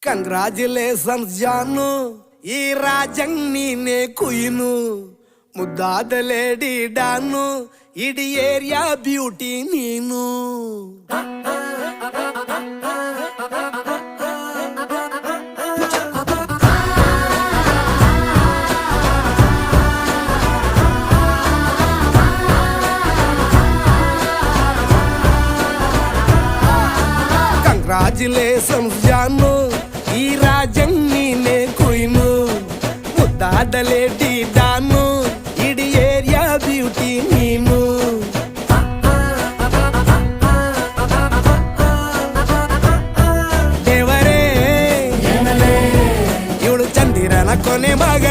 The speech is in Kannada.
ಕಂಗ್ರಾಚುಲೇಷನ್ಸ್ ಜಾನು, ಈ ರಾಜಂಗ್ ನೀನೆ ಕುಯ್ನು, ಮುದ್ದಾದ ಲೇಡಿ ಡಾನು, ಇಡೀ ಏರಿಯಾ ಬ್ಯೂಟಿ ನೀನು. ಕಂಗ್ರಾಚುಲೇಷನ್ಸ್ ಜಾನು, ಈ ರಾಜಂಗ್ ನೀನೆ ಕುಯ್ನು, ಮುದ್ದಾದ ಲೇಡಿ ಡಾನು, ಇಡೀ ಏರಿಯಾ ಬ್ಯೂಟಿ ನೀನು. ದೇವರೇ ಇವಳು ಚಂದಿರನ ಕೊನೆ ಮಗ,